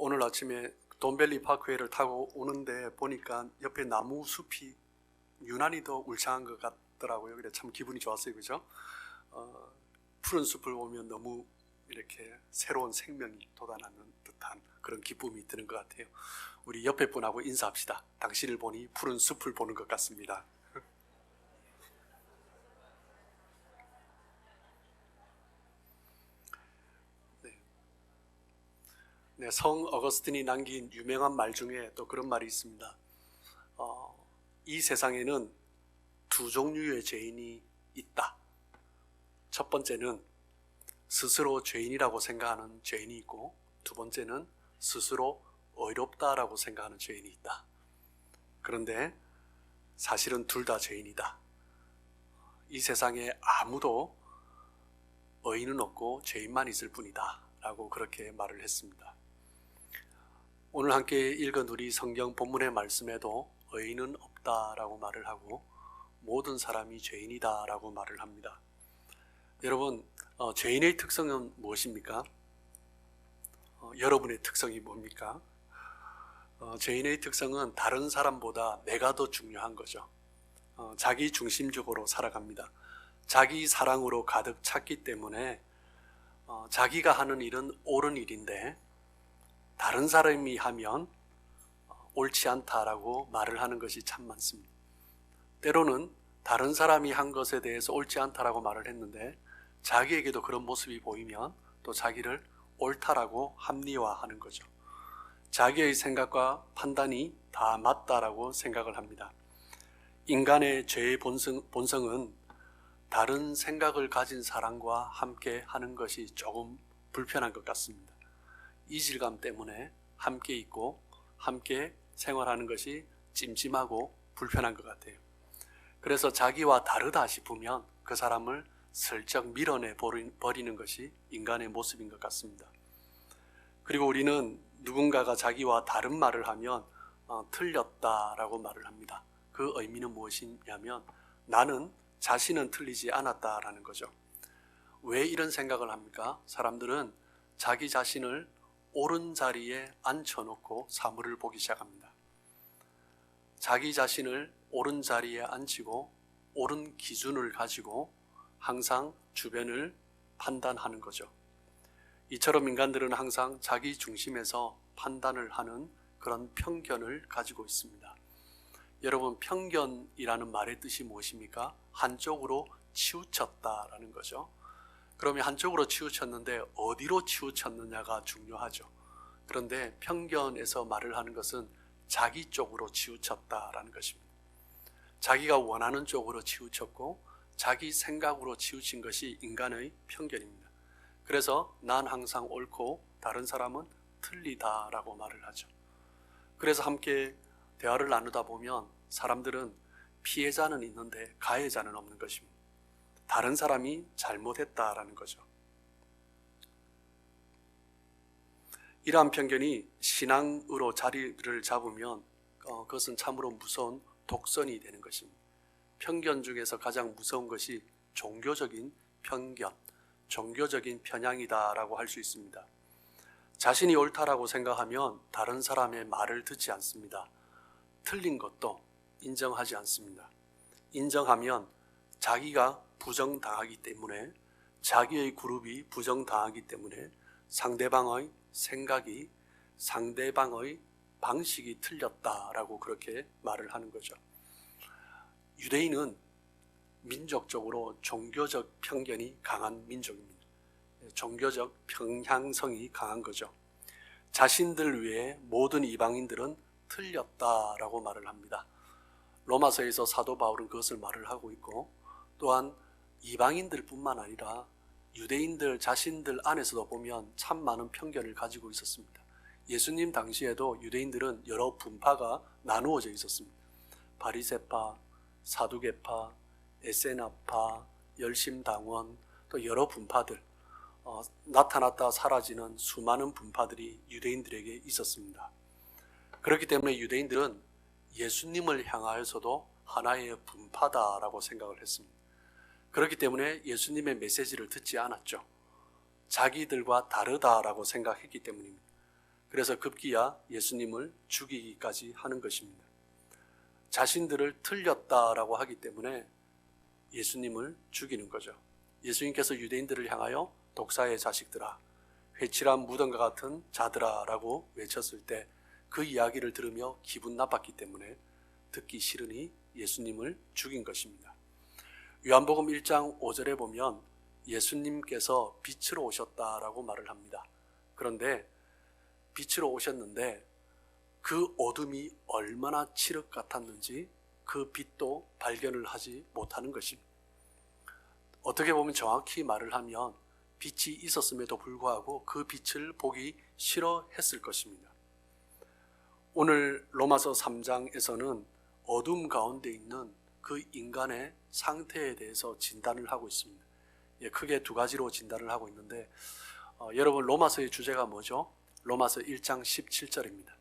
오늘 아침에 돈벨리 파크웨이를 타고 오는데 보니까 옆에 나무 숲이 유난히 더 울창한 것 같더라고요. 그래 참 기분이 좋았어요, 그죠? 푸른 숲을 보면 너무 이렇게 새로운 생명이 돋아나는 듯한 그런 기쁨이 드는 것 같아요. 우리 옆에 분하고 인사합시다. 당신을 보니 푸른 숲을 보는 것 같습니다. 네, 성 어거스틴이 남긴 유명한 말 중에 또 그런 말이 있습니다. 이 세상에는 두 종류의 죄인이 있다. 첫 번째는 스스로 죄인이라고 생각하는 죄인이 있고, 두 번째는 스스로 의롭다라고 생각하는 죄인이 있다. 그런데 사실은 둘 다 죄인이다. 이 세상에 아무도 의인은 없고 죄인만 있을 뿐이다 라고 그렇게 말을 했습니다. 오늘 함께 읽은 우리 성경 본문의 말씀에도 의인은 없다라고 말을 하고 모든 사람이 죄인이다라고 말을 합니다. 여러분, 죄인의 특성은 무엇입니까? 여러분의 특성이 뭡니까? 죄인의 특성은 다른 사람보다 내가 더 중요한 거죠. 자기 중심적으로 살아갑니다. 자기 사랑으로 가득 찼기 때문에 자기가 하는 일은 옳은 일인데 다른 사람이 하면 옳지 않다라고 말을 하는 것이 참 많습니다. 때로는 다른 사람이 한 것에 대해서 옳지 않다라고 말을 했는데 자기에게도 그런 모습이 보이면 또 자기를 옳다라고 합리화하는 거죠. 자기의 생각과 판단이 다 맞다라고 생각을 합니다. 인간의 죄의 본성은 다른 생각을 가진 사람과 함께 하는 것이 조금 불편한 것 같습니다. 이질감 때문에 함께 있고 함께 생활하는 것이 찜찜하고 불편한 것 같아요. 그래서 자기와 다르다 싶으면 그 사람을 슬쩍 밀어내 버리는 것이 인간의 모습인 것 같습니다. 그리고 우리는 누군가가 자기와 다른 말을 하면 틀렸다라고 말을 합니다. 그 의미는 무엇이냐면 나는 자신은 틀리지 않았다라는 거죠. 왜 이런 생각을 합니까? 사람들은 자기 자신을 옳은 자리에 앉혀놓고 사물을 보기 시작합니다. 자기 자신을 옳은 자리에 앉히고 옳은 기준을 가지고 항상 주변을 판단하는 거죠. 이처럼 인간들은 항상 자기 중심에서 판단을 하는 그런 편견을 가지고 있습니다. 여러분, 편견이라는 말의 뜻이 무엇입니까? 한쪽으로 치우쳤다라는 거죠. 그러면 한쪽으로 치우쳤는데 어디로 치우쳤느냐가 중요하죠. 그런데 편견에서 말을 하는 것은 자기 쪽으로 치우쳤다라는 것입니다. 자기가 원하는 쪽으로 치우쳤고 자기 생각으로 치우친 것이 인간의 편견입니다. 그래서 난 항상 옳고 다른 사람은 틀리다라고 말을 하죠. 그래서 함께 대화를 나누다 보면 사람들은 피해자는 있는데 가해자는 없는 것입니다. 다른 사람이 잘못했다라는 거죠. 이러한 편견이 신앙으로 자리를 잡으면 그것은 참으로 무서운 독선이 되는 것입니다. 편견 중에서 가장 무서운 것이 종교적인 편견, 종교적인 편향이다라고 할 수 있습니다. 자신이 옳다라고 생각하면 다른 사람의 말을 듣지 않습니다. 틀린 것도 인정하지 않습니다. 인정하면 자기가 부정당하기 때문에, 자기의 그룹이 부정당하기 때문에 상대방의 생각이, 상대방의 방식이 틀렸다라고 그렇게 말을 하는 거죠. 유대인은 민족적으로 종교적 편견이 강한 민족입니다. 종교적 편향성이 강한 거죠. 자신들 외에 모든 이방인들은 틀렸다라고 말을 합니다. 로마서에서 사도 바울은 그것을 말을 하고 있고, 또한 이방인들 뿐만 아니라 유대인들 자신들 안에서도 보면 참 많은 편견을 가지고 있었습니다. 예수님 당시에도 유대인들은 여러 분파가 나누어져 있었습니다. 바리새파, 사두개파, 에세나파, 열심당원, 또 여러 분파들, 나타났다 사라지는 수많은 분파들이 유대인들에게 있었습니다. 그렇기 때문에 유대인들은 예수님을 향하여서도 하나의 분파다라고 생각을 했습니다. 그렇기 때문에 예수님의 메시지를 듣지 않았죠. 자기들과 다르다라고 생각했기 때문입니다. 그래서 급기야 예수님을 죽이기까지 하는 것입니다. 자신들을 틀렸다라고 하기 때문에 예수님을 죽이는 거죠. 예수님께서 유대인들을 향하여 독사의 자식들아, 회칠한 무덤과 같은 자들아 라고 외쳤을 때 그 이야기를 들으며 기분 나빴기 때문에 듣기 싫으니 예수님을 죽인 것입니다. 요한복음 1장 5절에 보면 예수님께서 빛으로 오셨다라고 말을 합니다. 그런데 빛으로 오셨는데 그 어둠이 얼마나 칠흑 같았는지 그 빛도 발견을 하지 못하는 것입니다. 어떻게 보면 정확히 말을 하면 빛이 있었음에도 불구하고 그 빛을 보기 싫어했을 것입니다. 오늘 로마서 3장에서는 어둠 가운데 있는 그 인간의 상태에 대해서 진단을 하고 있습니다. 크게 두 가지로 진단을 하고 있는데 여러분 로마서의 주제가 뭐죠? 로마서 1장 17절입니다.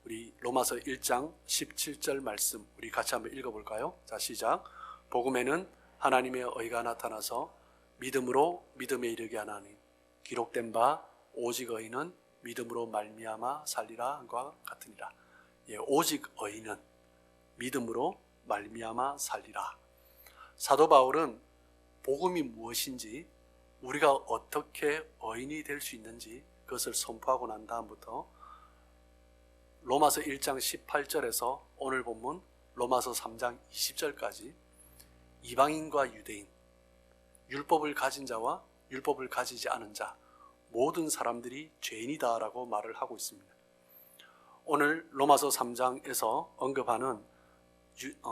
우리 로마서 1장 17절 말씀 우리 같이 한번 읽어볼까요? 자, 시작. 복음에는 하나님의 의가 나타나서 믿음으로 믿음에 이르게 하나니 기록된 바 오직 의인은 믿음으로 말미암아 살리라 한과 같으니라. 오직 의인은 믿음으로 말미암아 살리라. 사도 바울은 복음이 무엇인지 우리가 어떻게 의인이 될 수 있는지 그것을 선포하고 난 다음부터 로마서 1장 18절에서 오늘 본문 로마서 3장 20절까지 이방인과 유대인, 율법을 가진 자와 율법을 가지지 않은 자 모든 사람들이 죄인이다라고 말을 하고 있습니다. 오늘 로마서 3장에서 언급하는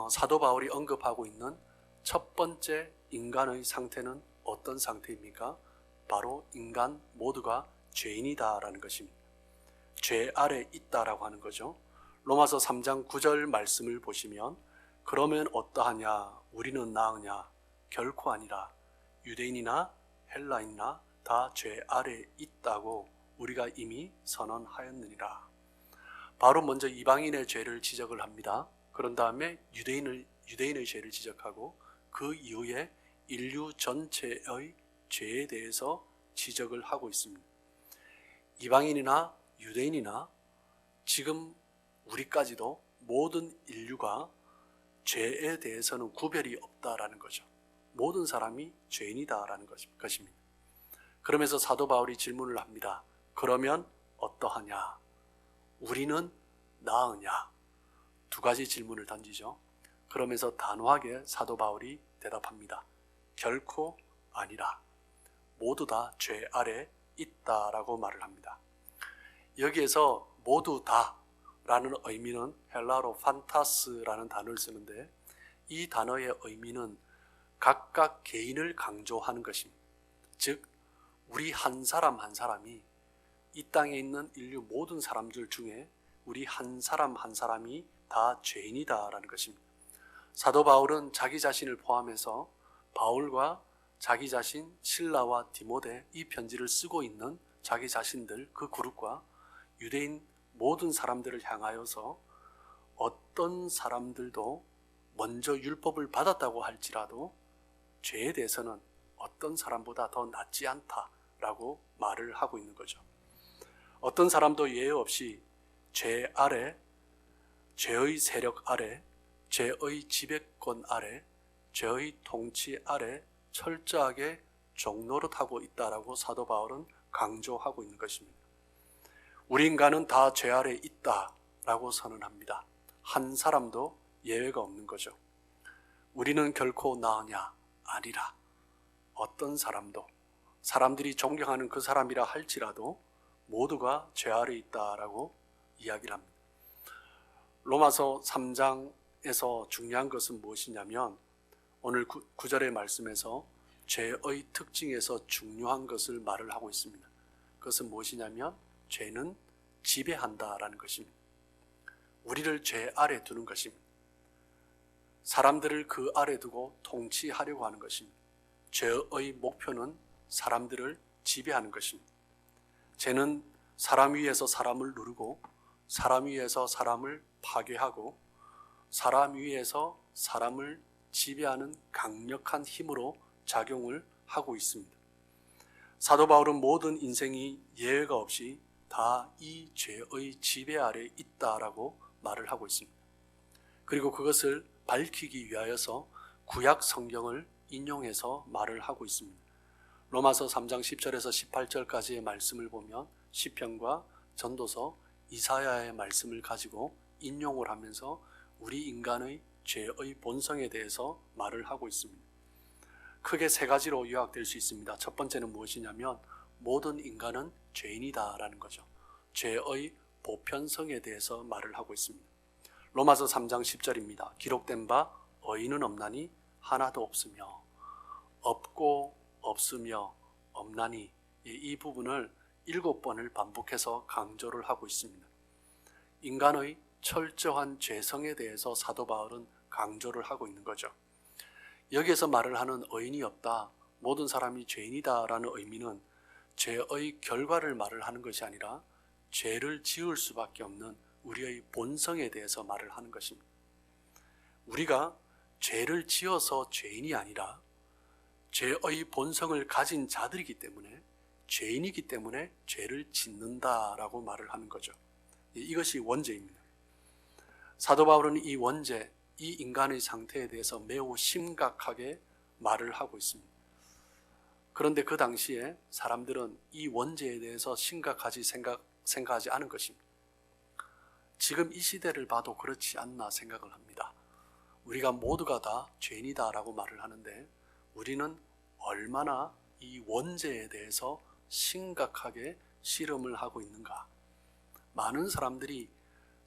사도 바울이 언급하고 있는 첫 번째 인간의 상태는 어떤 상태입니까? 바로 인간 모두가 죄인이다라는 것입니다. 죄 아래 있다라고 하는 거죠. 로마서 3장 9절 말씀을 보시면 그러면 어떠하냐? 우리는 나으냐? 결코 아니라 유대인이나 헬라인이나 다 죄 아래 있다고 우리가 이미 선언하였느니라. 바로 먼저 이방인의 죄를 지적을 합니다. 그런 다음에 유대인의 죄를 지적하고 그 이후에 인류 전체의 죄에 대해서 지적을 하고 있습니다. 이방인이나 유대인이나 지금 우리까지도 모든 인류가 죄에 대해서는 구별이 없다라는 거죠. 모든 사람이 죄인이다라는 것입니다. 그러면서 사도 바울이 질문을 합니다. 그러면 어떠하냐? 우리는 나으냐? 두 가지 질문을 던지죠. 그러면서 단호하게 사도 바울이 대답합니다. 결코 아니라 모두 다 죄 아래 있다라고 말을 합니다. 여기에서 모두 다라는 의미는 헬라어로 판타스라는 단어를 쓰는데 이 단어의 의미는 각각 개인을 강조하는 것입니다. 즉 우리 한 사람 한 사람이 이 땅에 있는 인류 모든 사람들 중에 우리 한 사람 한 사람이 다 죄인이다라는 것입니다. 사도 바울은 자기 자신을 포함해서 바울과 자기 자신 실라와 디모데 이 편지를 쓰고 있는 자기 자신들 그 그룹과 유대인 모든 사람들을 향하여서 어떤 사람들도 먼저 율법을 받았다고 할지라도 죄에 대해서는 어떤 사람보다 더 낫지 않다라고 말을 하고 있는 거죠. 어떤 사람도 예외 없이 죄 아래, 죄의 세력 아래, 죄의 지배권 아래, 죄의 통치 아래 철저하게 종노릇하고 있다라고 사도 바울은 강조하고 있는 것입니다. 우리 인간은 다 죄 아래 있다라고 선언합니다. 한 사람도 예외가 없는 거죠. 우리는 결코 나으냐? 아니라 어떤 사람도 사람들이 존경하는 그 사람이라 할지라도 모두가 죄 아래 있다라고 이야기를 합니다. 로마서 3장에서 중요한 것은 무엇이냐면 오늘 9절의 말씀에서 죄의 특징에서 중요한 것을 말을 하고 있습니다. 그것은 무엇이냐면 죄는 지배한다라는 것입니다. 우리를 죄 아래 두는 것입니다. 사람들을 그 아래 두고 통치하려고 하는 것입니다. 죄의 목표는 사람들을 지배하는 것입니다. 죄는 사람 위에서 사람을 누르고 사람 위에서 사람을 파괴하고 사람 위에서 사람을 지배하는 강력한 힘으로 작용을 하고 있습니다. 사도 바울은 모든 인생이 예외가 없이 다 이 죄의 지배 아래 있다라고 말을 하고 있습니다. 그리고 그것을 밝히기 위하여서 구약 성경을 인용해서 말을 하고 있습니다. 로마서 3장 10절에서 18절까지의 말씀을 보면 시편과 전도서, 이사야의 말씀을 가지고 인용을 하면서 우리 인간의 죄의 본성에 대해서 말을 하고 있습니다. 크게 세 가지로 요약될 수 있습니다. 첫 번째는 무엇이냐면 모든 인간은 죄인이다 라는 거죠. 죄의 보편성에 대해서 말을 하고 있습니다. 로마서 3장 10절입니다. 기록된 바 의인은 없나니 하나도 없으며, 없고 없으며 없나니, 이 부분을 7번을 반복해서 강조를 하고 있습니다. 인간의 철저한 죄성에 대해서 사도 바울은 강조를 하고 있는 거죠. 여기에서 말을 하는 의인이 없다, 모든 사람이 죄인이다 라는 의미는 죄의 결과를 말을 하는 것이 아니라 죄를 지을 수밖에 없는 우리의 본성에 대해서 말을 하는 것입니다. 우리가 죄를 지어서 죄인이 아니라 죄의 본성을 가진 자들이기 때문에, 죄인이기 때문에 죄를 짓는다라고 말을 하는 거죠. 이것이 원죄입니다. 사도 바울은 이 원죄, 이 인간의 상태에 대해서 매우 심각하게 말을 하고 있습니다. 그런데 그 당시에 사람들은 이 원죄에 대해서 심각하지 생각하지 않은 것입니다. 지금 이 시대를 봐도 그렇지 않나 생각을 합니다. 우리가 모두가 다 죄인이다 라고 말을 하는데, 우리는 얼마나 이 원죄에 대해서 심각하게 실험을 하고 있는가. 많은 사람들이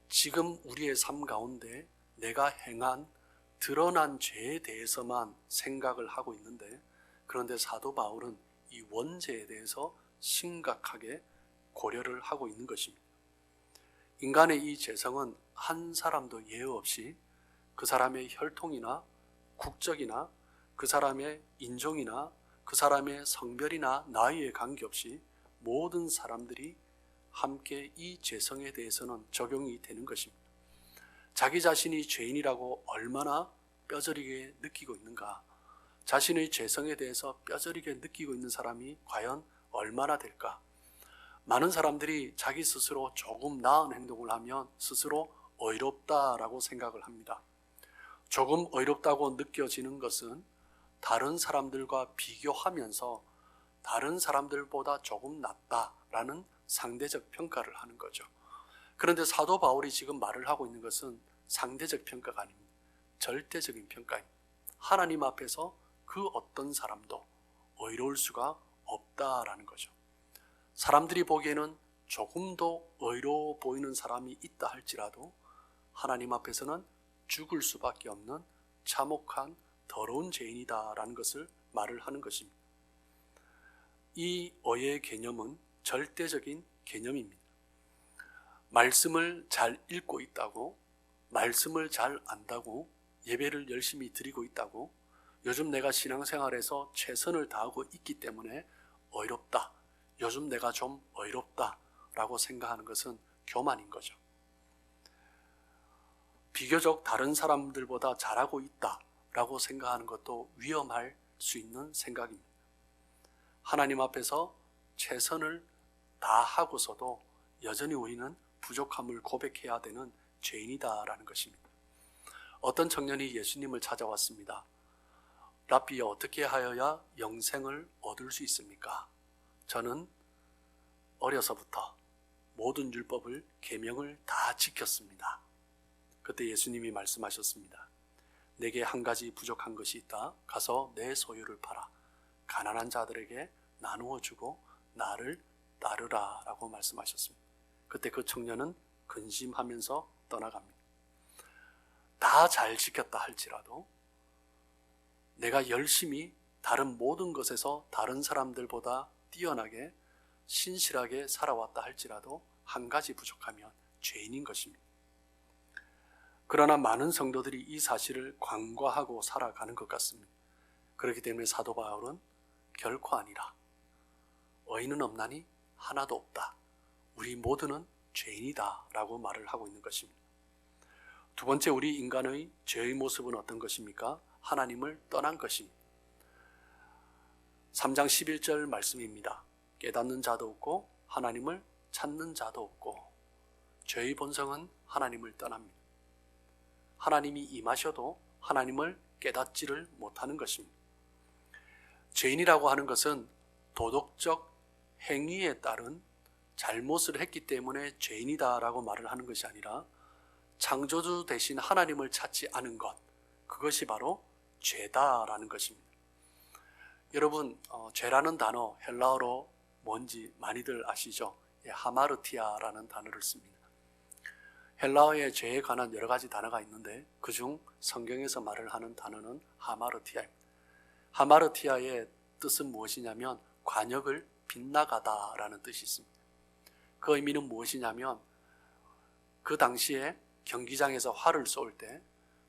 지금 우리의 삶 가운데 내가 행한 드러난 죄에 대해서만 생각을 하고 있는데, 그런데 사도 바울은 이 원죄에 대해서 심각하게 고려를 하고 있는 것입니다. 인간의 이 죄성은 한 사람도 예외 없이 그 사람의 혈통이나 국적이나 그 사람의 인종이나 그 사람의 성별이나 나이에 관계없이 모든 사람들이 함께 이 죄성에 대해서는 적용이 되는 것입니다. 자기 자신이 죄인이라고 얼마나 뼈저리게 느끼고 있는가, 자신의 죄성에 대해서 뼈저리게 느끼고 있는 사람이 과연 얼마나 될까. 많은 사람들이 자기 스스로 조금 나은 행동을 하면 스스로 의롭다라고 생각을 합니다. 조금 의롭다고 느껴지는 것은 다른 사람들과 비교하면서 다른 사람들보다 조금 낫다라는 상대적 평가를 하는 거죠. 그런데 사도 바울이 지금 말을 하고 있는 것은 상대적 평가가 아닙니다. 절대적인 평가입니다. 하나님 앞에서 그 어떤 사람도 의로울 수가 없다라는 거죠. 사람들이 보기에는 조금 더 의로워 보이는 사람이 있다 할지라도 하나님 앞에서는 죽을 수밖에 없는 참혹한 더러운 죄인이다라는 것을 말을 하는 것입니다. 이 의의 개념은 절대적인 개념입니다. 말씀을 잘 읽고 있다고, 말씀을 잘 안다고, 예배를 열심히 드리고 있다고, 요즘 내가 신앙생활에서 최선을 다하고 있기 때문에 의롭다, 요즘 내가 좀 의롭다 라고 생각하는 것은 교만인 거죠. 비교적 다른 사람들보다 잘하고 있다 라고 생각하는 것도 위험할 수 있는 생각입니다. 하나님 앞에서 최선을 다하고서도 여전히 우리는 부족함을 고백해야 되는 죄인이다라는 것입니다. 어떤 청년이 예수님을 찾아왔습니다. 랍비, 어떻게 하여야 영생을 얻을 수 있습니까? 저는 어려서부터 모든 율법을 계명을 다 지켰습니다. 그때 예수님이 말씀하셨습니다. 내게 한 가지 부족한 것이 있다. 가서 내 소유를 팔아 가난한 자들에게 나누어 주고 나를 따르라 라고 말씀하셨습니다. 그때 그 청년은 근심하면서 떠나갑니다. 다 잘 지켰다 할지라도, 내가 열심히 다른 모든 것에서 다른 사람들보다 뛰어나게 신실하게 살아왔다 할지라도 한 가지 부족하면 죄인인 것입니다. 그러나 많은 성도들이 이 사실을 간과하고 살아가는 것 같습니다. 그렇기 때문에 사도 바울은 결코 아니라, 의인은 없나니 하나도 없다, 우리 모두는 죄인이다 라고 말을 하고 있는 것입니다. 두 번째, 우리 인간의 죄의 모습은 어떤 것입니까? 하나님을 떠난 것입니다. 3장 11절 말씀입니다. 깨닫는 자도 없고 하나님을 찾는 자도 없고 죄의 본성은 하나님을 떠납니다. 하나님이 임하셔도 하나님을 깨닫지를 못하는 것입니다. 죄인이라고 하는 것은 도덕적 행위에 따른 잘못을 했기 때문에 죄인이다라고 말을 하는 것이 아니라 창조주 대신 하나님을 찾지 않은 것, 그것이 바로 죄다라는 것입니다. 여러분, 죄라는 단어 헬라어로 뭔지 많이들 아시죠? 하마르티아라는 단어를 씁니다. 헬라어의 죄에 관한 여러 가지 단어가 있는데 그중 성경에서 말을 하는 단어는 하마르티아입니다. 하마르티아의 뜻은 무엇이냐면 관역을 빗나가다라는 뜻이 있습니다. 그 의미는 무엇이냐면 그 당시에 경기장에서 활을 쏠 때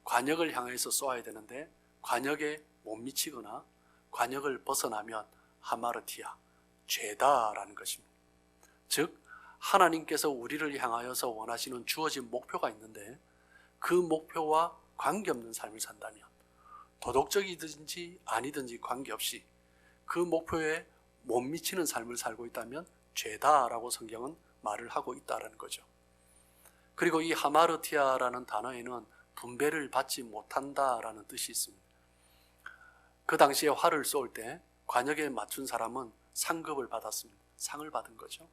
관역을 향해서 쏘아야 되는데 관역에 못 미치거나 관역을 벗어나면 하마르티아, 죄다라는 것입니다. 즉 하나님께서 우리를 향하여서 원하시는 주어진 목표가 있는데 그 목표와 관계없는 삶을 산다면 도덕적이든지 아니든지 관계없이 그 목표에 못 미치는 삶을 살고 있다면 죄다라고 성경은 말을 하고 있다는 거죠. 그리고 이 하마르티아라는 단어에는 분배를 받지 못한다라는 뜻이 있습니다. 그 당시에 활을 쏠 때 관역에 맞춘 사람은 상급을 받았습니다. 상을 받은 거죠.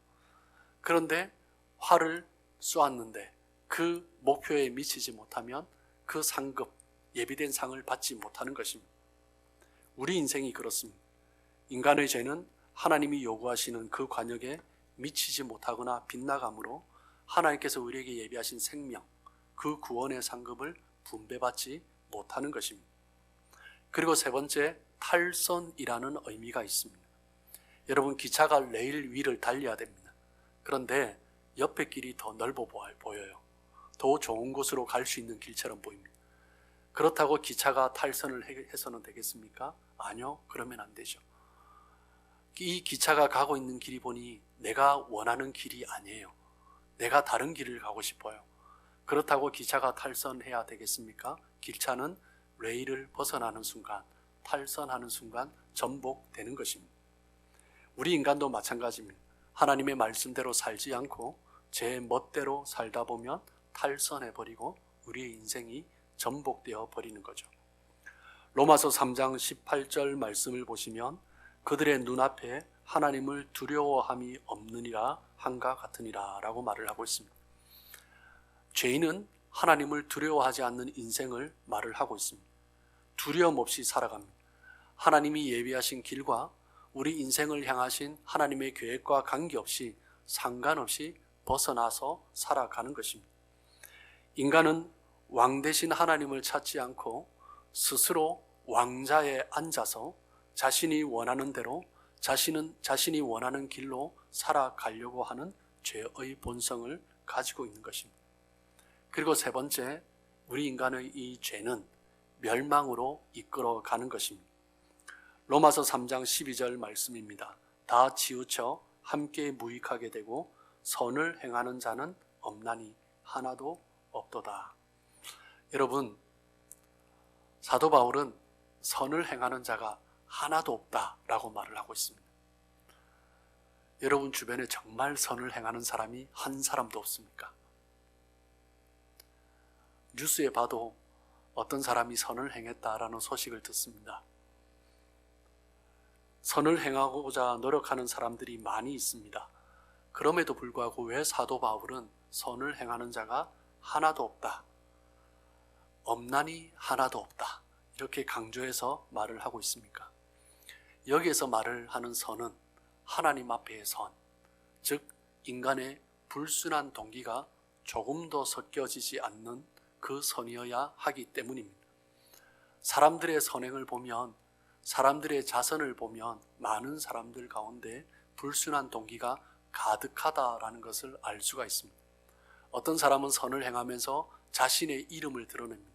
그런데 활을 쏘았는데 그 목표에 미치지 못하면 그 상급, 예비된 상을 받지 못하는 것입니다. 우리 인생이 그렇습니다. 인간의 죄는 하나님이 요구하시는 그 관역에 미치지 못하거나 빗나감으로 하나님께서 우리에게 예비하신 생명, 그 구원의 상급을 분배받지 못하는 것입니다. 그리고 세 번째, 탈선이라는 의미가 있습니다. 여러분, 기차가 레일 위를 달려야 됩니다. 그런데 옆에 길이 더 넓어 보여요. 더 좋은 곳으로 갈 수 있는 길처럼 보입니다. 그렇다고 기차가 탈선을 해서는 되겠습니까? 아니요, 그러면 안 되죠. 이 기차가 가고 있는 길이 보니 내가 원하는 길이 아니에요. 내가 다른 길을 가고 싶어요. 그렇다고 기차가 탈선해야 되겠습니까? 기차는 레일을 벗어나는 순간, 탈선하는 순간 전복되는 것입니다. 우리 인간도 마찬가지입니다. 하나님의 말씀대로 살지 않고 제 멋대로 살다 보면 탈선해버리고 우리의 인생이 전복되어 버리는 거죠. 로마서 3장 18절 말씀을 보시면 그들의 눈앞에 하나님을 두려워함이 없느니라 한가 같으니라 라고 말을 하고 있습니다. 죄인은 하나님을 두려워하지 않는 인생을 말을 하고 있습니다. 두려움 없이 살아갑니다. 하나님이 예비하신 길과 우리 인생을 향하신 하나님의 계획과 관계없이 상관없이 벗어나서 살아가는 것입니다. 인간은 왕 대신 하나님을 찾지 않고 스스로 왕자에 앉아서 자신이 원하는 대로 자신이 원하는 길로 살아가려고 하는 죄의 본성을 가지고 있는 것입니다. 그리고 세 번째, 우리 인간의 이 죄는 멸망으로 이끌어가는 것입니다. 로마서 3장 12절 말씀입니다. 다 치우쳐 함께 무익하게 되고 선을 행하는 자는 없나니 하나도 없도다. 여러분, 사도 바울은 선을 행하는 자가 하나도 없다라고 말을 하고 있습니다. 여러분 주변에 정말 선을 행하는 사람이 한 사람도 없습니까? 뉴스에 봐도 어떤 사람이 선을 행했다라는 소식을 듣습니다. 선을 행하고자 노력하는 사람들이 많이 있습니다. 그럼에도 불구하고 왜 사도 바울은 선을 행하는 자가 하나도 없다, 없나니 하나도 없다, 이렇게 강조해서 말을 하고 있습니까? 여기에서 말을 하는 선은 하나님 앞에의 선, 즉 인간의 불순한 동기가 조금도 섞여지지 않는 그 선이어야 하기 때문입니다. 사람들의 선행을 보면, 사람들의 자선을 보면 많은 사람들 가운데 불순한 동기가 가득하다라는 것을 알 수가 있습니다. 어떤 사람은 선을 행하면서 자신의 이름을 드러냅니다.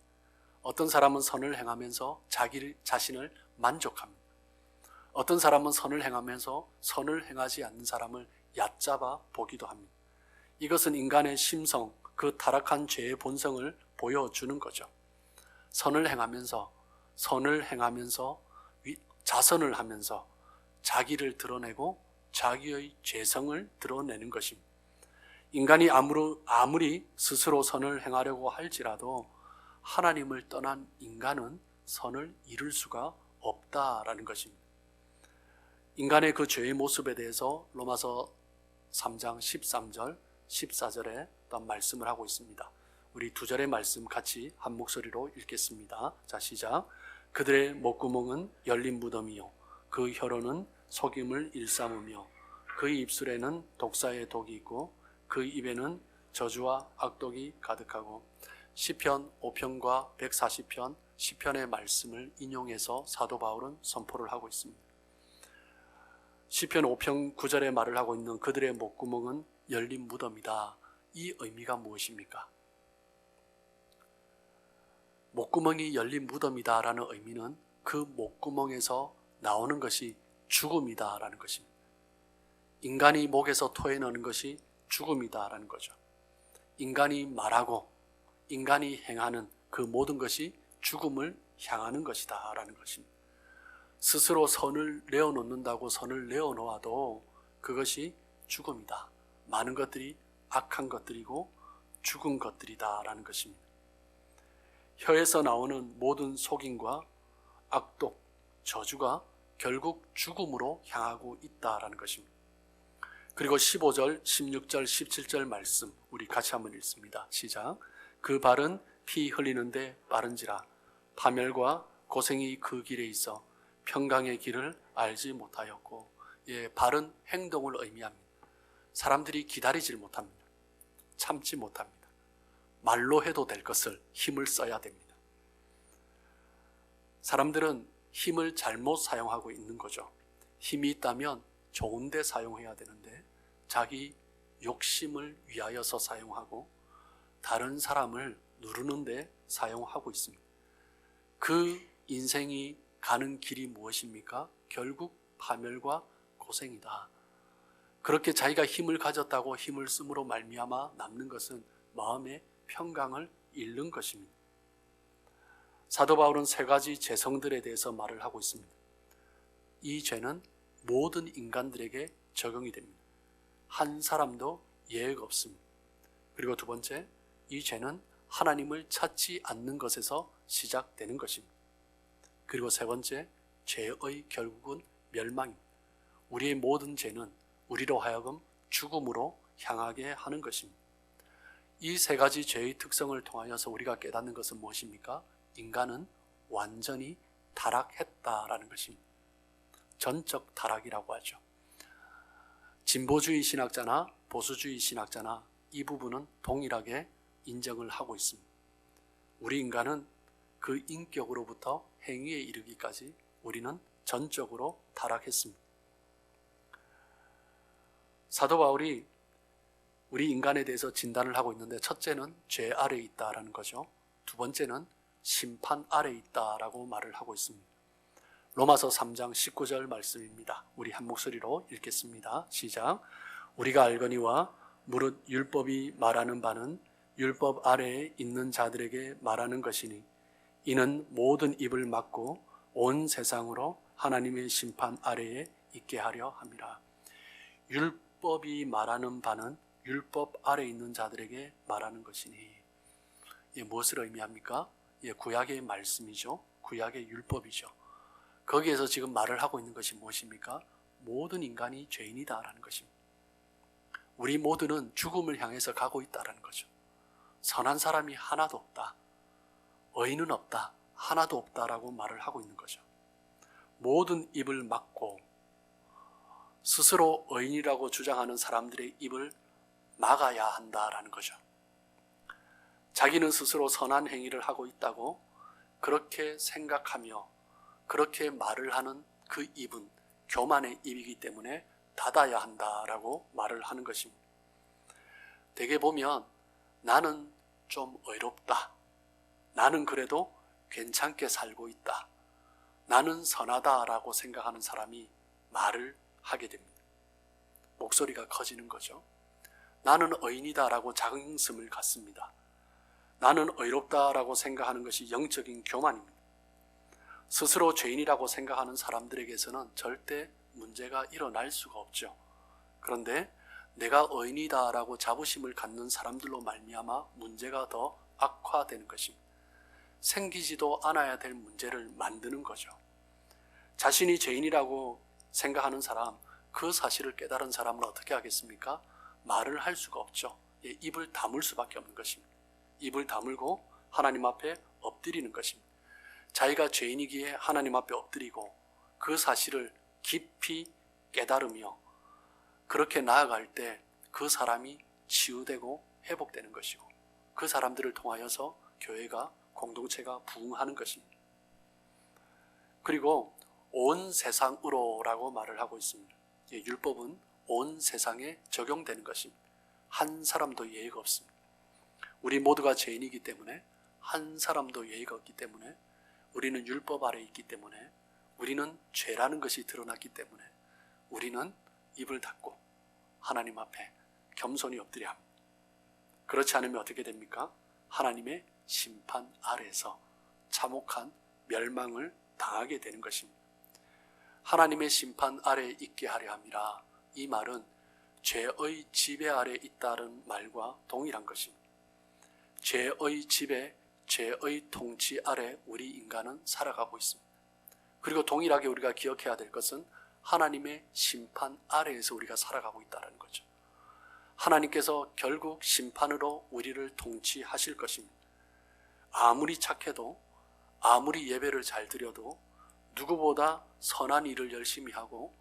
어떤 사람은 선을 행하면서 자신을 만족합니다. 어떤 사람은 선을 행하면서 선을 행하지 않는 사람을 얕잡아 보기도 합니다. 이것은 인간의 심성, 그 타락한 죄의 본성을 보여주는 거죠. 선을 행하면서 자선을 하면서 자기를 드러내고 자기의 죄성을 드러내는 것입니다. 인간이 아무리 스스로 선을 행하려고 할지라도 하나님을 떠난 인간은 선을 이룰 수가 없다라는 것입니다. 인간의 그 죄의 모습에 대해서 로마서 3장 13절, 14절에 또한 말씀을 하고 있습니다. 우리 두 절의 말씀 같이 한 목소리로 읽겠습니다. 자, 시작. 그들의 목구멍은 열린 무덤이요 그 혀로는 속임을 일삼으며 그 입술에는 독사의 독이 있고 그 입에는 저주와 악독이 가득하고. 시편 5편과 140편 시편의 말씀을 인용해서 사도 바울은 선포를 하고 있습니다. 시편 5편 9절에 말을 하고 있는 그들의 목구멍은 열린 무덤이다. 이 의미가 무엇입니까? 목구멍이 열린 무덤이다 라는 의미는 그 목구멍에서 나오는 것이 죽음이다 라는 것입니다. 인간이 목에서 토해내는 것이 죽음이다 라는 거죠. 인간이 말하고 인간이 행하는 그 모든 것이 죽음을 향하는 것이다 라는 것입니다. 스스로 선을 내어놓는다고 선을 내어놓아도 그것이 죽음이다. 많은 것들이 악한 것들이고 죽은 것들이다 라는 것입니다. 혀에서 나오는 모든 속임과 악독, 저주가 결국 죽음으로 향하고 있다라는 것입니다. 그리고 15절, 16절, 17절 말씀 우리 같이 한번 읽습니다. 시작. 그 발은 피 흘리는데 빠른지라 파멸과 고생이 그 길에 있어 평강의 길을 알지 못하였고. 발은 행동을 의미합니다. 사람들이 기다리질 못합니다. 참지 못합니다. 말로 해도 될 것을 힘을 써야 됩니다. 사람들은 힘을 잘못 사용하고 있는 거죠. 힘이 있다면 좋은 데 사용해야 되는데 자기 욕심을 위하여서 사용하고 다른 사람을 누르는 데 사용하고 있습니다. 그 인생이 가는 길이 무엇입니까? 결국 파멸과 고생이다. 그렇게 자기가 힘을 가졌다고 힘을 쓰므로 말미암아 남는 것은 마음의 평강을 잃는 것입니다. 사도 바울은 세 가지 죄성들에 대해서 말을 하고 있습니다. 이 죄는 모든 인간들에게 적용이 됩니다. 한 사람도 예외가 없습니다. 그리고 두 번째, 이 죄는 하나님을 찾지 않는 것에서 시작되는 것입니다. 그리고 세 번째, 죄의 결국은 멸망입니다. 우리의 모든 죄는 우리로 하여금 죽음으로 향하게 하는 것입니다. 이 세 가지 죄의 특성을 통하여서 우리가 깨닫는 것은 무엇입니까? 인간은 완전히 타락했다라는 것입니다. 전적 타락이라고 하죠. 진보주의 신학자나 보수주의 신학자나 이 부분은 동일하게 인정을 하고 있습니다. 우리 인간은 그 인격으로부터 행위에 이르기까지 우리는 전적으로 타락했습니다. 사도 바울이 우리 인간에 대해서 진단을 하고 있는데 첫째는 죄 아래에 있다라는 거죠. 두 번째는 심판 아래에 있다라고 말을 하고 있습니다. 로마서 3장 19절 말씀입니다. 우리 한 목소리로 읽겠습니다. 시작. 우리가 알거니와 무릇 율법이 말하는 바는 율법 아래에 있는 자들에게 말하는 것이니 이는 모든 입을 막고 온 세상으로 하나님의 심판 아래에 있게 하려 함이라. 율법이 말하는 바는 율법 아래에 있는 자들에게 말하는 것이니. 무엇을 의미합니까? 구약의 말씀이죠. 구약의 율법이죠. 거기에서 지금 말을 하고 있는 것이 무엇입니까? 모든 인간이 죄인이다라는 것입니다. 우리 모두는 죽음을 향해서 가고 있다라는 거죠. 선한 사람이 하나도 없다. 의인은 없다. 하나도 없다라고 말을 하고 있는 거죠. 모든 입을 막고 스스로 의인이라고 주장하는 사람들의 입을 막아야 한다라는 거죠. 자기는 스스로 선한 행위를 하고 있다고 그렇게 생각하며 그렇게 말을 하는 그 입은 교만의 입이기 때문에 닫아야 한다라고 말을 하는 것입니다. 대개 보면 나는 좀 의롭다. 나는 그래도 괜찮게 살고 있다. 나는 선하다라고 생각하는 사람이 말을 하게 됩니다. 목소리가 커지는 거죠. 나는 의인이다라고 자긍심을 갖습니다. 나는 의롭다라고 생각하는 것이 영적인 교만입니다. 스스로 죄인이라고 생각하는 사람들에게서는 절대 문제가 일어날 수가 없죠. 그런데 내가 의인이다라고 자부심을 갖는 사람들로 말미암아 문제가 더 악화되는 것입니다. 생기지도 않아야 될 문제를 만드는 거죠. 자신이 죄인이라고 생각하는 사람, 그 사실을 깨달은 사람은 어떻게 하겠습니까? 말을 할 수가 없죠. 입을 다물 수밖에 없는 것입니다. 입을 다물고 하나님 앞에 엎드리는 것입니다. 자기가 죄인이기에 하나님 앞에 엎드리고 그 사실을 깊이 깨달으며 그렇게 나아갈 때 그 사람이 치유되고 회복되는 것이고 그 사람들을 통하여서 교회가 공동체가 부흥하는 것입니다. 그리고 온 세상으로라고 말을 하고 있습니다. 율법은 온 세상에 적용되는 것입니다. 한 사람도 예의가 없습니다. 우리 모두가 죄인이기 때문에 한 사람도 예의가 없기 때문에 우리는 율법 아래 있기 때문에 우리는 죄라는 것이 드러났기 때문에 우리는 입을 닫고 하나님 앞에 겸손히 엎드려야 합니다. 그렇지 않으면 어떻게 됩니까? 하나님의 심판 아래에서 참혹한 멸망을 당하게 되는 것입니다. 하나님의 심판 아래에 있게 하려 함이라, 이 말은 죄의 지배 아래 있다는 말과 동일한 것입니다. 죄의 지배, 죄의 통치 아래 우리 인간은 살아가고 있습니다. 그리고 동일하게 우리가 기억해야 될 것은 하나님의 심판 아래에서 우리가 살아가고 있다는 거죠. 하나님께서 결국 심판으로 우리를 통치하실 것입니다. 아무리 착해도 아무리 예배를 잘 드려도 누구보다 선한 일을 열심히 하고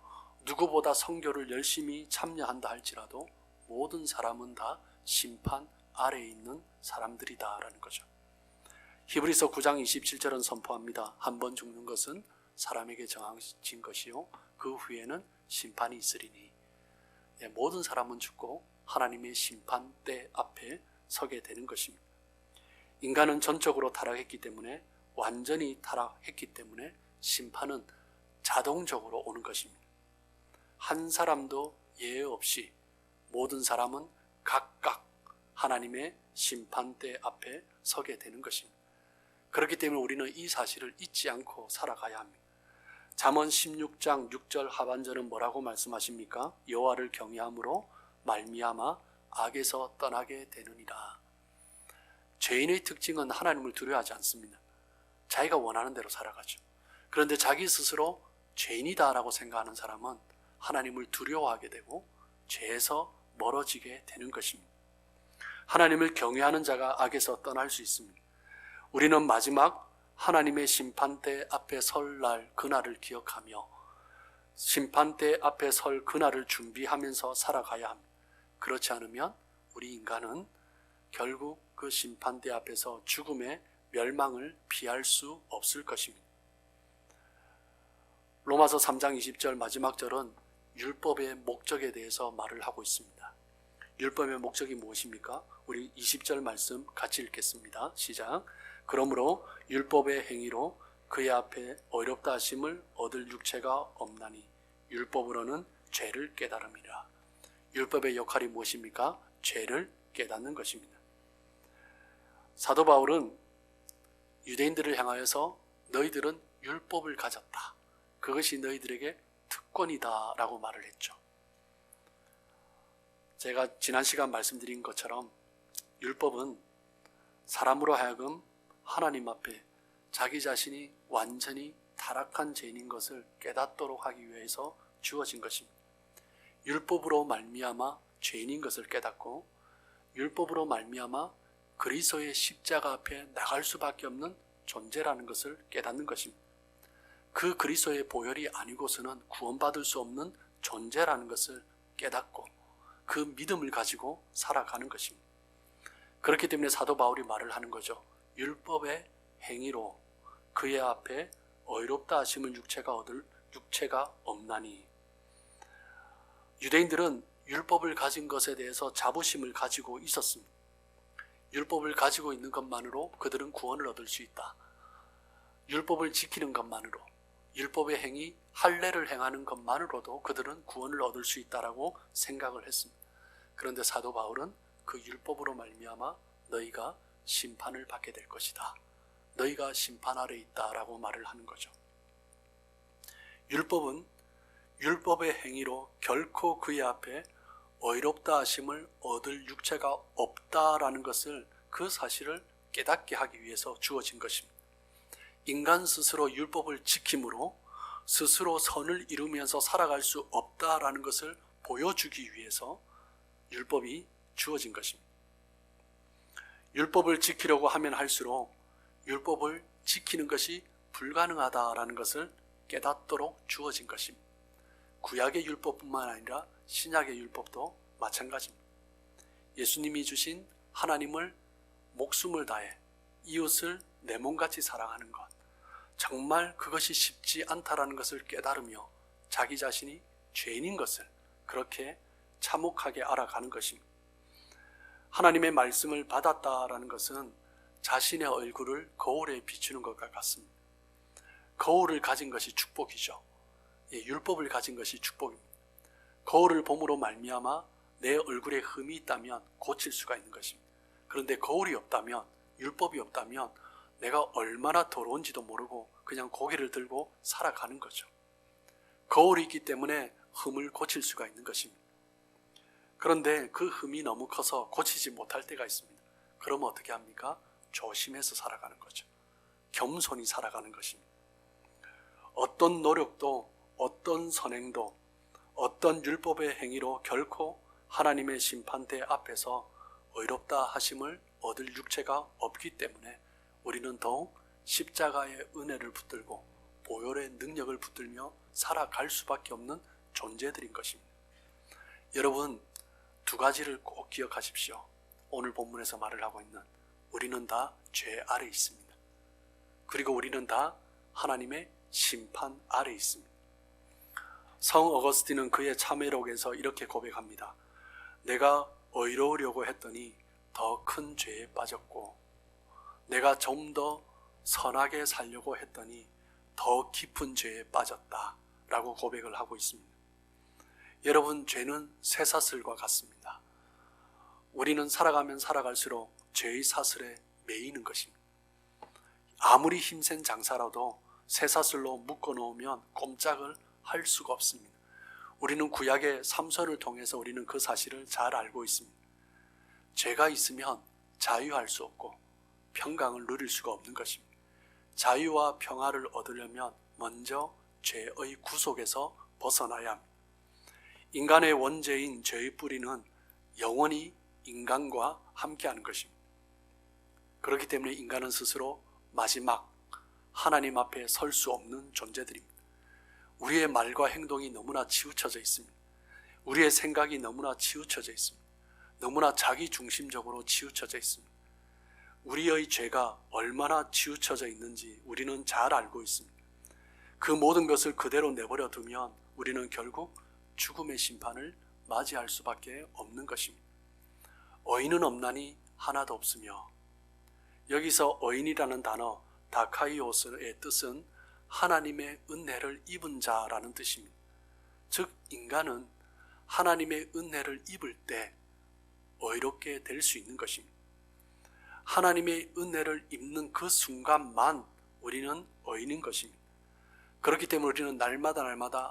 누구보다 선교를 열심히 참여한다 할지라도 모든 사람은 다 심판 아래에 있는 사람들이다라는 거죠. 히브리서 9장 27절은 선포합니다. 한 번 죽는 것은 사람에게 정해진 것이요 그 후에는 심판이 있으리니. 모든 사람은 죽고 하나님의 심판대 앞에 서게 되는 것입니다. 인간은 전적으로 타락했기 때문에 완전히 타락했기 때문에 심판은 자동적으로 오는 것입니다. 한 사람도 예외 없이 모든 사람은 각각 하나님의 심판대 앞에 서게 되는 것입니다. 그렇기 때문에 우리는 이 사실을 잊지 않고 살아가야 합니다. 잠언 16장 6절 하반절은 뭐라고 말씀하십니까? 여호와를 경외함으로 말미암아 악에서 떠나게 되느니라. 죄인의 특징은 하나님을 두려워하지 않습니다. 자기가 원하는 대로 살아가죠. 그런데 자기 스스로 죄인이다라고 생각하는 사람은 하나님을 두려워하게 되고 죄에서 멀어지게 되는 것입니다. 하나님을 경외하는 자가 악에서 떠날 수 있습니다. 우리는 마지막 하나님의 심판대 앞에 설 날 그날을 기억하며 심판대 앞에 설 그날을 준비하면서 살아가야 합니다. 그렇지 않으면 우리 인간은 결국 그 심판대 앞에서 죽음의 멸망을 피할 수 없을 것입니다. 로마서 3장 20절 마지막 절은 율법의 목적에 대해서 말을 하고 있습니다. 율법의 목적이 무엇입니까? 우리 20절 말씀 같이 읽겠습니다. 시작. 그러므로 율법의 행위로 그의 앞에 어렵다 하심을 얻을 육체가 없나니 율법으로는 죄를 깨달음이라. 율법의 역할이 무엇입니까? 죄를 깨닫는 것입니다. 사도 바울은 유대인들을 향하여서 너희들은 율법을 가졌다. 그것이 너희들에게 특권이다 라고 말을 했죠. 제가 지난 시간 말씀드린 것처럼 율법은 사람으로 하여금 하나님 앞에 자기 자신이 완전히 타락한 죄인인 것을 깨닫도록 하기 위해서 주어진 것입니다. 율법으로 말미암아 죄인인 것을 깨닫고 율법으로 말미암아 그리스도의 십자가 앞에 나갈 수밖에 없는 존재라는 것을 깨닫는 것입니다. 그 그리스도의 보혈이 아니고서는 구원받을 수 없는 존재라는 것을 깨닫고 그 믿음을 가지고 살아가는 것입니다. 그렇기 때문에 사도 바울이 말을 하는 거죠. 율법의 행위로 그의 앞에 의롭다 하심을 육체가 얻을 육체가 없나니. 유대인들은 율법을 가진 것에 대해서 자부심을 가지고 있었습니다. 율법을 가지고 있는 것만으로 그들은 구원을 얻을 수 있다. 율법을 지키는 것만으로, 율법의 행위, 할례를 행하는 것만으로도 그들은 구원을 얻을 수 있다라고 생각을 했습니다. 그런데 사도 바울은 그 율법으로 말미암아 너희가 심판을 받게 될 것이다. 너희가 심판 아래 있다라고 말을 하는 거죠. 율법은 율법의 행위로 결코 그의 앞에 의롭다 하심을 얻을 육체가 없다라는 것을, 그 사실을 깨닫게 하기 위해서 주어진 것입니다. 인간 스스로 율법을 지킴으로 스스로 선을 이루면서 살아갈 수 없다라는 것을 보여주기 위해서 율법이 주어진 것입니다. 율법을 지키려고 하면 할수록 율법을 지키는 것이 불가능하다라는 것을 깨닫도록 주어진 것입니다. 구약의 율법뿐만 아니라 신약의 율법도 마찬가지입니다. 예수님이 주신 하나님을 목숨을 다해 이웃을 내 몸같이 사랑하는 것, 정말 그것이 쉽지 않다라는 것을 깨달으며 자기 자신이 죄인인 것을 그렇게 참혹하게 알아가는 것입니다. 하나님의 말씀을 받았다라는 것은 자신의 얼굴을 거울에 비추는 것과 같습니다. 거울을 가진 것이 축복이죠. 율법을 가진 것이 축복입니다. 거울을 봄으로 말미암아 내 얼굴에 흠이 있다면 고칠 수가 있는 것입니다. 그런데 거울이 없다면, 율법이 없다면 내가 얼마나 더러운지도 모르고 그냥 고개를 들고 살아가는 거죠. 거울이 있기 때문에 흠을 고칠 수가 있는 것입니다. 그런데 그 흠이 너무 커서 고치지 못할 때가 있습니다. 그러면 어떻게 합니까? 조심해서 살아가는 거죠. 겸손히 살아가는 것입니다. 어떤 노력도, 어떤 선행도, 어떤 율법의 행위로 결코 하나님의 심판대 앞에서 의롭다 하심을 얻을 육체가 없기 때문에 우리는 더욱 십자가의 은혜를 붙들고 보혈의 능력을 붙들며 살아갈 수밖에 없는 존재들인 것입니다. 여러분, 두 가지를 꼭 기억하십시오. 오늘 본문에서 말을 하고 있는, 우리는 다 죄 아래 있습니다. 그리고 우리는 다 하나님의 심판 아래 있습니다. 성 어거스틴은 그의 참회록에서 이렇게 고백합니다. 내가 의로우려고 했더니 더 큰 죄에 빠졌고, 내가 좀 더 선하게 살려고 했더니 더 깊은 죄에 빠졌다 라고 고백을 하고 있습니다. 여러분, 죄는 쇠사슬과 같습니다. 우리는 살아가면 살아갈수록 죄의 사슬에 매이는 것입니다. 아무리 힘센 장사라도 쇠사슬로 묶어놓으면 꼼짝을 할 수가 없습니다. 우리는 구약의 삼손을 통해서 우리는 그 사실을 잘 알고 있습니다. 죄가 있으면 자유할 수 없고 평강을 누릴 수가 없는 것입니다. 자유와 평화를 얻으려면 먼저 죄의 구속에서 벗어나야 합니다. 인간의 원죄인 죄의 뿌리는 영원히 인간과 함께하는 것입니다. 그렇기 때문에 인간은 스스로 마지막 하나님 앞에 설 수 없는 존재들입니다. 우리의 말과 행동이 너무나 치우쳐져 있습니다. 우리의 생각이 너무나 치우쳐져 있습니다. 너무나 자기 중심적으로 치우쳐져 있습니다. 우리의 죄가 얼마나 치우쳐져 있는지 우리는 잘 알고 있습니다. 그 모든 것을 그대로 내버려 두면 우리는 결국 죽음의 심판을 맞이할 수밖에 없는 것입니다. 의인은 없나니 하나도 없으며, 여기서 의인이라는 단어 다카이오스의 뜻은 하나님의 은혜를 입은 자라는 뜻입니다. 즉 인간은 하나님의 은혜를 입을 때 의롭게 될 수 있는 것입니다. 하나님의 은혜를 입는 그 순간만 우리는 의인인 것입니다. 그렇기 때문에 우리는 날마다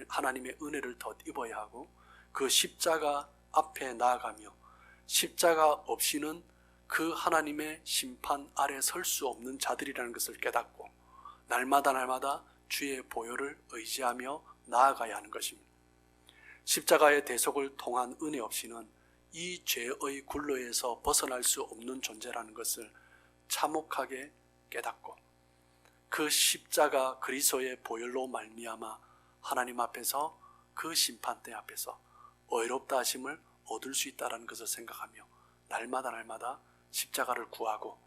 하나님의 은혜를 더 입어야 하고, 그 십자가 앞에 나아가며 십자가 없이는 그 하나님의 심판 아래 설 수 없는 자들이라는 것을 깨닫고 날마다 주의 보혈을 의지하며 나아가야 하는 것입니다. 십자가의 대속을 통한 은혜 없이는 이 죄의 굴레에서 벗어날 수 없는 존재라는 것을 참혹하게 깨닫고, 그 십자가 그리스도의 보혈로 말미암아 하나님 앞에서, 그 심판대 앞에서 의롭다 하심을 얻을 수 있다는 것을 생각하며 날마다 십자가를 구하고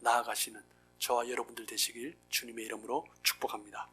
나아가시는 저와 여러분들 되시길 주님의 이름으로 축복합니다.